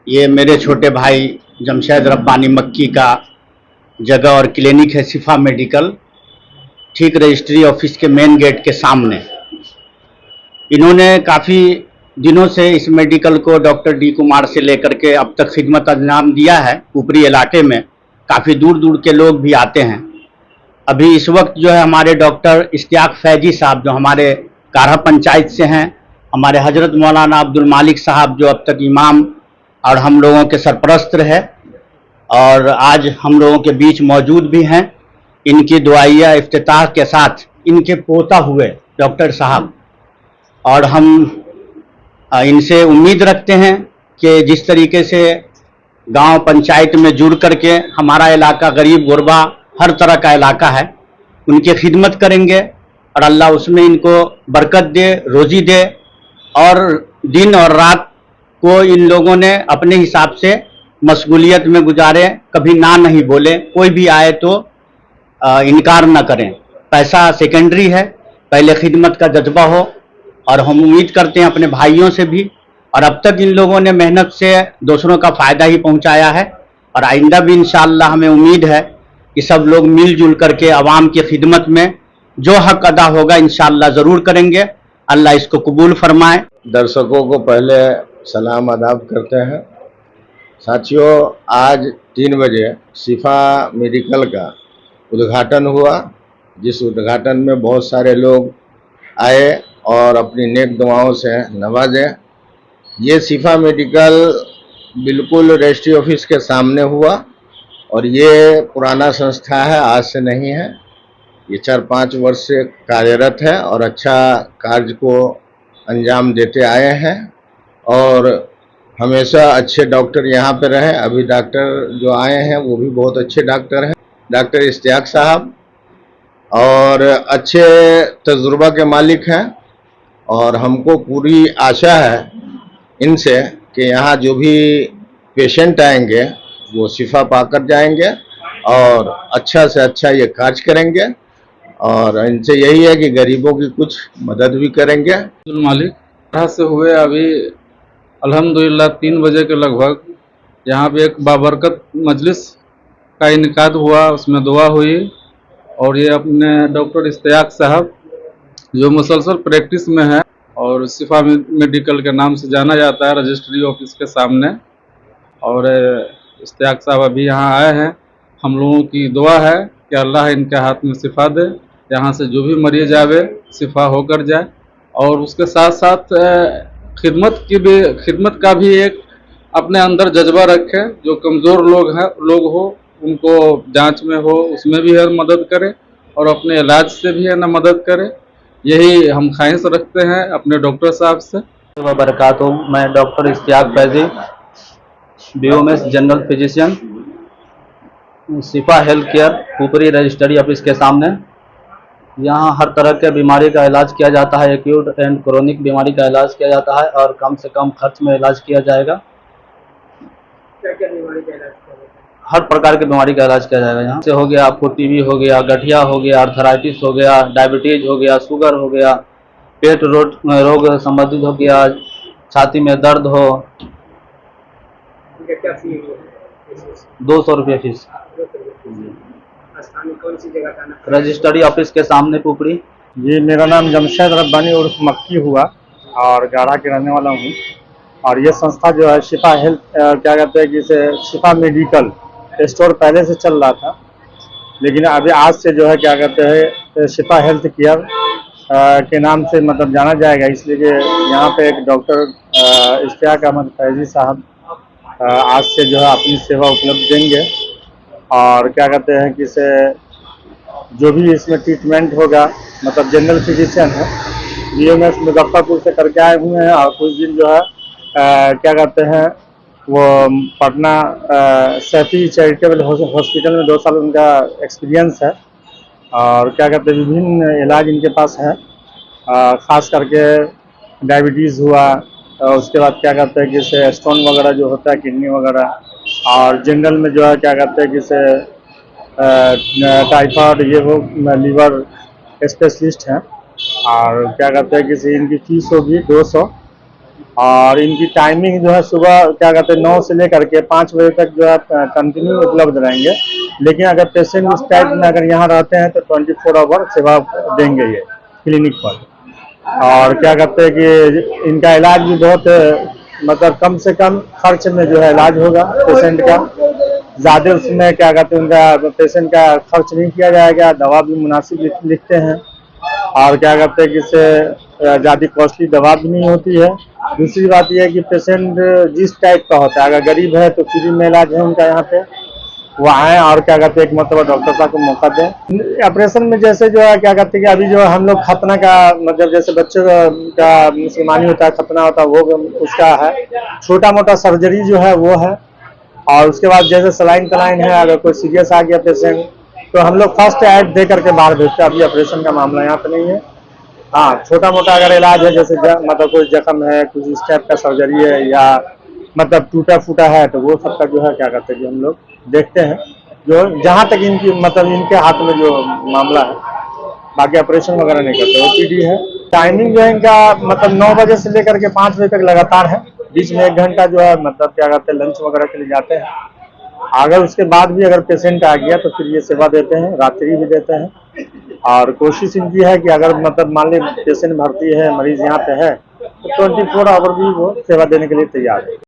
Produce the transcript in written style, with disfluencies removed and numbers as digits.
ये मेरे छोटे भाई जमशेद रब्बानी मक्की का जगह और क्लिनिक है शिफा मेडिकल, ठीक रजिस्ट्री ऑफिस के मेन गेट के सामने। इन्होंने काफ़ी दिनों से इस मेडिकल को डॉक्टर डी कुमार से लेकर के अब तक खिदमत अंजाम दिया है। ऊपरी इलाके में काफ़ी दूर दूर के लोग भी आते हैं। अभी इस वक्त जो है हमारे डॉक्टर इश्तियाक फैजी साहब जो हमारे काढ़ा पंचायत से हैं, हमारे हजरत मौलाना अब्दुल मालिक साहब जो अब तक इमाम और हम लोगों के सरपरस्त है और आज हम लोगों के बीच मौजूद भी हैं। इनकी दुआइया इफ्तिताह के साथ इनके पोता हुए डॉक्टर साहब, और हम इनसे उम्मीद रखते हैं कि जिस तरीके से गांव पंचायत में जुड़ करके हमारा इलाका गरीब गुरबा हर तरह का इलाका है, उनकी खिदमत करेंगे और अल्लाह उसमें इनको बरकत दे, रोज़ी दे। और दिन और रात को इन लोगों ने अपने हिसाब से मशगूलियत में गुजारे, कभी ना नहीं बोले, कोई भी आए तो इनकार ना करें। पैसा सेकेंडरी है, पहले खिदमत का जज्बा हो। और हम उम्मीद करते हैं अपने भाइयों से भी, और अब तक इन लोगों ने मेहनत से दूसरों का फ़ायदा ही पहुंचाया है और आइंदा भी इंशाअल्लाह हमें उम्मीद है कि सब लोग मिलजुल करके आवाम की खिदमत में जो हक अदा होगा इंशाअल्लाह ज़रूर करेंगे। अल्लाह इसको कबूल फरमाए। दर्शकों को पहले सलाम आदाब करते हैं। साथियों, आज 3 बजे शिफा मेडिकल का उद्घाटन हुआ, जिस उद्घाटन में बहुत सारे लोग आए और अपनी नेक दुआओं से नवाजे। ये शिफा मेडिकल बिल्कुल रजिस्ट्री ऑफिस के सामने हुआ और ये पुराना संस्था है, आज से नहीं है। ये 4-5 वर्ष से कार्यरत है और अच्छा कार्य को अंजाम देते आए हैं और हमेशा अच्छे डॉक्टर यहाँ पे रहे। अभी डॉक्टर जो आए हैं वो भी बहुत अच्छे डॉक्टर हैं, डॉक्टर इश्तियाक साहब, और अच्छे तजुर्बा के मालिक हैं। और हमको पूरी आशा है इनसे कि यहाँ जो भी पेशेंट आएंगे वो शिफा पाकर जाएंगे और अच्छा से अच्छा ये कार्य करेंगे और इनसे यही है कि गरीबों की कुछ मदद भी करेंगे। अब्दुल मालिक यहाँ से हुए अभी अल्हम्दुलिल्लाह 3 बजे के लगभग यहाँ पे एक बाबरकत मजलिस का इनकाद हुआ, उसमें दुआ हुई और ये अपने डॉक्टर इश्तियाक साहब जो मुसलसल प्रैक्टिस में है और शिफा मेडिकल के नाम से जाना जाता है रजिस्ट्री ऑफिस के सामने, और इश्तियाक साहब अभी यहाँ आए हैं। हम लोगों की दुआ है कि अल्लाह इनके हाथ में शिफा दे, यहाँ से जो भी मरीज आवे शिफा होकर जाए। और उसके साथ साथ खिदमत का भी एक अपने अंदर जज्बा रखे। जो कमज़ोर लोग हो उनको जांच में हो उसमें भी है मदद करे और अपने इलाज से भी है ना मदद करे। यही हम ख्वाहिश रखते हैं अपने डॉक्टर साहब से। वबरकातुहू। मैं doctor Ishtiyaq Faizi, BOMS general physician, Shifa health care ऊपरी रजिस्ट्री ऑफिस के सामने। यहाँ हर तरह के बीमारी का इलाज किया जाता है, एक्यूट एंड क्रोनिक बीमारी का इलाज किया जाता है और कम से कम खर्च में इलाज किया जाएगा। क्या बीमारी का इलाज किया जाता है? हर प्रकार की बीमारी का इलाज किया जाएगा। यहाँ से हो गया आपको टीबी हो गया, गठिया हो गया, आर्थराइटिस हो गया, डायबिटीज हो गया, शुगर हो गया, पेट रोग संबंधित हो गया, छाती में दर्द हो। क्या फी है? 200 रुपये फीस। स्थानीय कौन सी जगह का नाम? रजिस्ट्री ऑफिस के सामने पुपरी। जी, मेरा नाम जमशेद रब्बानी उर्फ मक्की हुआ और गाढ़ा के रहने वाला हूँ। और ये संस्था जो है शिफा हेल्थ क्या कहते हैं कि इसे शिफा मेडिकल स्टोर पहले से चल रहा था, लेकिन अभी आज से जो है क्या कहते हैं शिफा हेल्थ केयर के नाम से मतलब जाना जाएगा। इसलिए कि यहाँ पे एक डॉक्टर इश्तियाक अहमद फैजी साहब आज से जो है अपनी सेवा उपलब्ध देंगे और क्या कहते हैं कि इसे जो भी इसमें ट्रीटमेंट होगा, मतलब जनरल फिजिशियन है, बीएमएस मुजफ्फरपुर से करके आए हुए हैं और कुछ दिन जो है क्या कहते हैं वो पटना सैफी चैरिटेबल हॉस्पिटल में 2 साल उनका एक्सपीरियंस है और क्या कहते हैं विभिन्न इलाज इनके पास है, ख़ास करके डायबिटीज़ हुआ, उसके बाद क्या कहते हैं कि इसे स्टोन वगैरह जो होता है किडनी वगैरह, और जनरल में जो है क्या कहते हैं कि इसे टाइफाइड ये वो लीवर स्पेशलिस्ट हैं। और क्या कहते हैं कि इनकी फीस होगी 200 और इनकी टाइमिंग जो है सुबह क्या कहते हैं 9 से लेकर के 5 बजे तक जो है कंटिन्यू उपलब्ध रहेंगे। लेकिन अगर पेशेंट इस टाइप में अगर यहाँ रहते हैं तो 24 आवर सेवा देंगे ये क्लिनिक पर। और क्या कहते हैं कि इनका इलाज भी बहुत मतलब कम से कम खर्च में जो है इलाज होगा पेशेंट का। ज़्यादा उसमें क्या कहते हैं उनका पेशेंट का खर्च नहीं किया जाएगा, दवा भी मुनासिब लिखते हैं। और क्या कहते हैं कि इससे ज़्यादा कॉस्टली दवा भी नहीं होती है। दूसरी बात यह है कि पेशेंट जिस टाइप का होता है, अगर गरीब है तो फ्री में इलाज है उनका यहाँ पे, वो आए और क्या कहते हैं एक मतलब डॉक्टर साहब को मौका दें। ऑपरेशन में जैसे जो है क्या कहते हैं कि अभी जो हम लोग खतना का मतलब जैसे बच्चों का मुसलमानी होता है, खतना होता है, वो उसका है। छोटा मोटा सर्जरी जो है वो है। और उसके बाद जैसे सलाइन तलाइन है, अगर कोई सीरियस आ गया पेशेंट तो हम लोग फर्स्ट एड दे करके बाहर भेजते हैं। अभी ऑपरेशन का मामला यहाँ पे नहीं है। हाँ, छोटा मोटा अगर इलाज है जैसे मतलब कोई जख्म है, कुछ इस टाइप का सर्जरी है या मतलब टूटा फूटा है तो वो सबका जो है क्या कहते हैं कि हम लोग देखते हैं, जो जहाँ तक इनकी मतलब इनके हाथ में जो मामला है। बाकी ऑपरेशन वगैरह नहीं करते, ओपीडी है। टाइमिंग जो है इनका मतलब 9 बजे से लेकर के 5 बजे तक लगातार है। बीच में 1 घंटा जो है मतलब क्या कहते हैं लंच वगैरह के लिए जाते हैं। अगर उसके बाद भी अगर पेशेंट आ गया तो फिर ये सेवा देते हैं, रात्रि भी देते हैं। और कोशिश इनकी है कि अगर मतलब मान ली पेशेंट भर्ती है, मरीज यहाँ पे है तो 24 आवर भी वो सेवा देने के लिए तैयार है।